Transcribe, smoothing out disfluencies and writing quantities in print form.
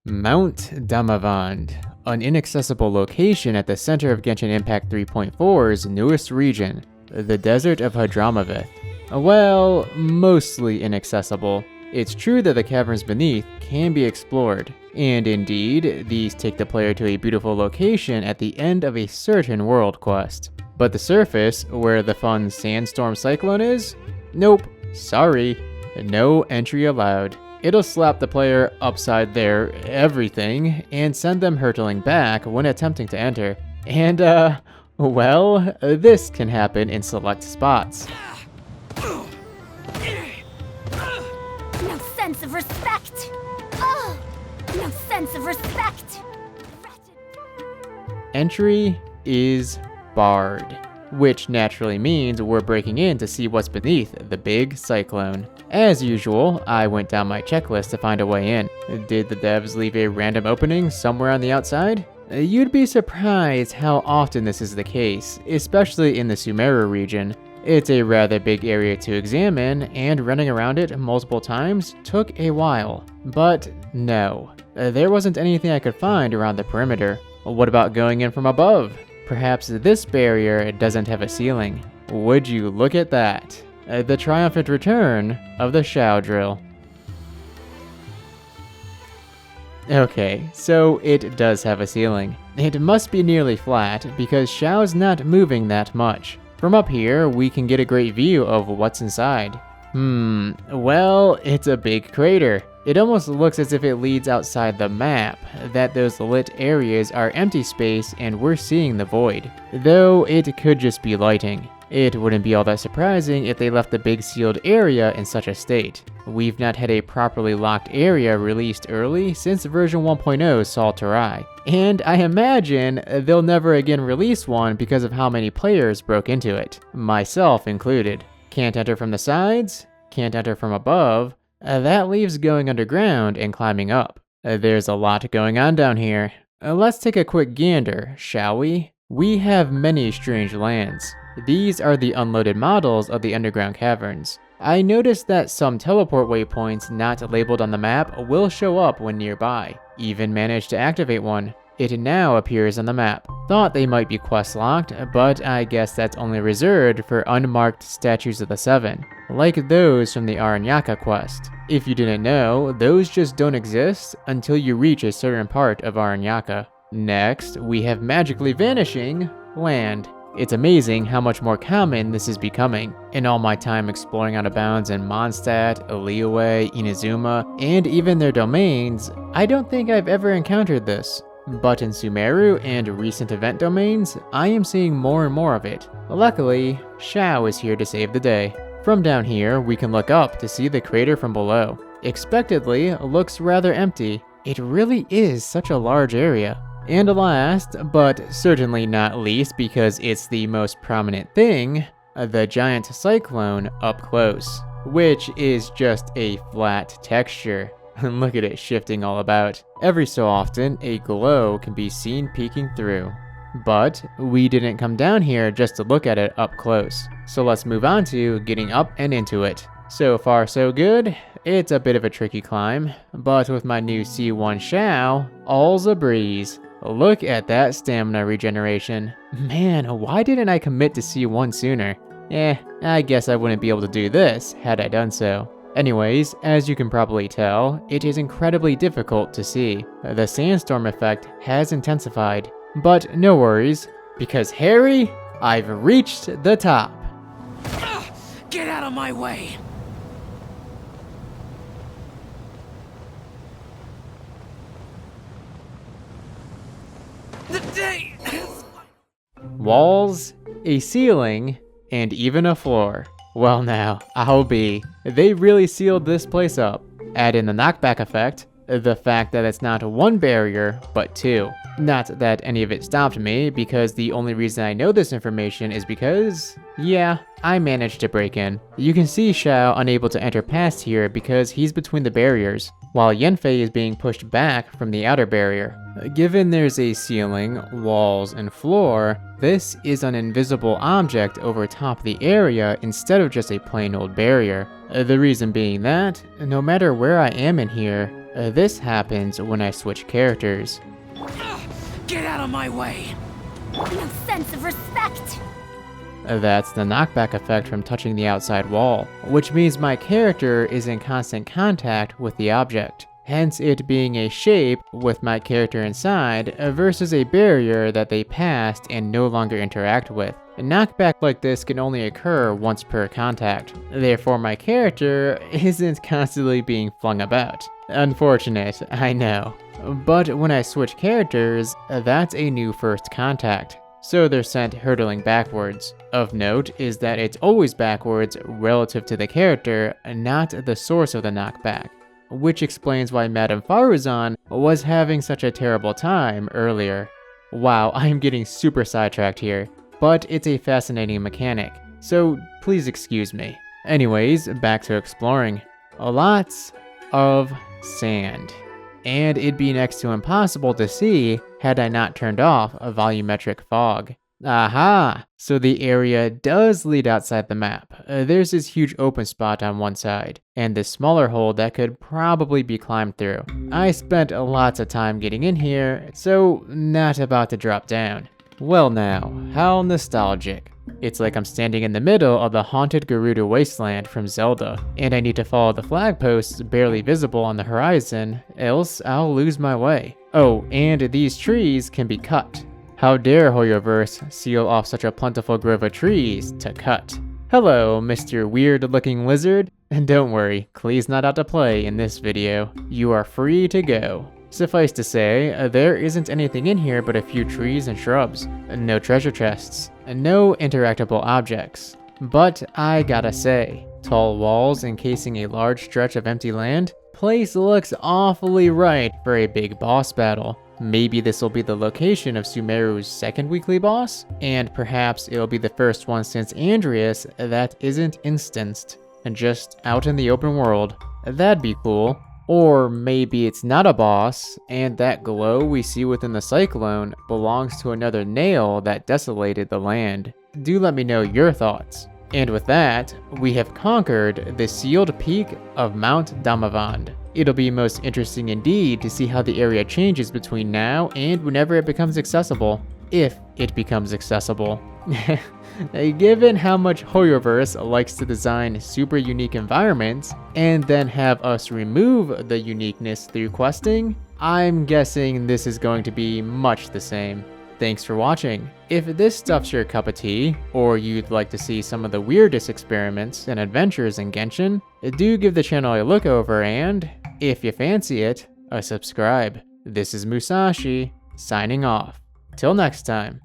Mount Damavand, an inaccessible location at the center of Genshin Impact 3.4's newest region, the Desert of Hadramaveth. Well, mostly inaccessible. It's true that the caverns beneath can be explored, and indeed, these take the player to a beautiful location at the end of a certain world quest. But the surface, where the fun Sandstorm Cyclone is? Nope, sorry, no entry allowed. It'll slap the player upside their everything and send them hurtling back when attempting to enter. And, well, this can happen in select spots. No sense of respect! Oh, no sense of respect! Entry is barred, which naturally means we're breaking in to see what's beneath the big cyclone. As usual, I went down my checklist to find a way in. Did the devs leave a random opening somewhere on the outside? You'd be surprised how often this is the case, especially in the Sumeru region. It's a rather big area to examine, and running around it multiple times took a while. But no, there wasn't anything I could find around the perimeter. What about going in from above? Perhaps this barrier doesn't have a ceiling. Would you look at that? The triumphant return of the Xiao drill. Okay, so it does have a ceiling. It must be nearly flat because Xiao's not moving that much. From up here, we can get a great view of what's inside. Well, it's a big crater. It almost looks as if it leads outside the map, that those lit areas are empty space and we're seeing the void. Though it could just be lighting. It wouldn't be all that surprising if they left the big sealed area in such a state. We've not had a properly locked area released early since version 1.0 saw Terai. And I imagine they'll never again release one because of how many players broke into it, myself included. Can't enter from the sides, can't enter from above. That leaves going underground and climbing up. There's a lot going on down here. Let's take a quick gander, shall we? We have many strange lands. These are the unloaded models of the underground caverns. I noticed that some teleport waypoints not labeled on the map will show up when nearby. Even managed to activate one. It now appears on the map. Thought they might be quest locked, but I guess that's only reserved for unmarked statues of the Seven, like those from the Aranyaka quest. If you didn't know, those just don't exist until you reach a certain part of Aranyaka. Next, we have magically vanishing land. It's amazing how much more common this is becoming. In all my time exploring out of bounds in Mondstadt, Liyue, Inazuma, and even their domains, I don't think I've ever encountered this. But in Sumeru and recent event domains, I am seeing more and more of it. Luckily, Xiao is here to save the day. From down here, we can look up to see the crater from below. Expectedly, looks rather empty. It really is such a large area. And last, but certainly not least because it's the most prominent thing, the giant cyclone up close, which is just a flat texture. Look at it shifting all about. Every so often, a glow can be seen peeking through. But we didn't come down here just to look at it up close. So let's move on to getting up and into it. So far so good. It's a bit of a tricky climb, but with my new C1 Xiao, all's a breeze. Look at that stamina regeneration. Man, why didn't I commit to C1 sooner? I guess I wouldn't be able to do this had I done so. Anyways, as you can probably tell, it is incredibly difficult to see. The sandstorm effect has intensified. But no worries, because Harry, I've reached the top. Get out of my way! The day! Walls, a ceiling, and even a floor. Well now, I'll be. They really sealed this place up. Add in the knockback effect, the fact that it's not one barrier, but two. Not that any of it stopped me, because the only reason I know this information is because, yeah, I managed to break in. You can see Xiao unable to enter past here because he's between the barriers, while Yanfei is being pushed back from the outer barrier. Given there's a ceiling, walls, and floor, this is an invisible object over top the area instead of just a plain old barrier. The reason being that, no matter where I am in here, This happens when I switch characters. Get out of my way! No sense of respect! That's the knockback effect from touching the outside wall, which means my character is in constant contact with the object, hence it being a shape with my character inside versus a barrier that they passed and no longer interact with. A knockback like this can only occur once per contact, therefore my character isn't constantly being flung about. Unfortunate, I know. But when I switch characters, that's a new first contact, so they're sent hurtling backwards. Of note is that it's always backwards relative to the character, not the source of the knockback, which explains why Madame Faruzan was having such a terrible time earlier. Wow, I am getting super sidetracked here, but it's a fascinating mechanic, so please excuse me. Anyways, back to exploring. Lots of sand. And it'd be next to impossible to see had I not turned off a volumetric fog. Aha! So the area does lead outside the map. There's this huge open spot on one side, and this smaller hole that could probably be climbed through. I spent lots of time getting in here, so not about to drop down. Well now, how nostalgic. It's like I'm standing in the middle of the haunted Gerudo wasteland from Zelda, and I need to follow the flag posts barely visible on the horizon, else I'll lose my way. Oh, and these trees can be cut. How dare Hoyoverse seal off such a plentiful grove of trees to cut? Hello, Mr. Weird-looking lizard. And don't worry, Klee's not out to play in this video. You are free to go. Suffice to say, there isn't anything in here but a few trees and shrubs. No treasure chests. No interactable objects. But I gotta say, tall walls encasing a large stretch of empty land? Place looks awfully right for a big boss battle. Maybe this will be the location of Sumeru's second weekly boss? And perhaps it'll be the first one since Andreas that isn't instanced, and just out in the open world. That'd be cool. Or maybe it's not a boss, and that glow we see within the cyclone belongs to another nail that desolated the land. Do let me know your thoughts. And with that, we have conquered the sealed peak of Mount Damavand. It'll be most interesting indeed to see how the area changes between now and whenever it becomes accessible. If it becomes accessible. Given how much Hoyoverse likes to design super unique environments and then have us remove the uniqueness through questing, I'm guessing this is going to be much the same. Thanks for watching. If this stuff's your cup of tea, or you'd like to see some of the weirdest experiments and adventures in Genshin, do give the channel a look over and, if you fancy it, a subscribe. This is Musashi, signing off. Till next time.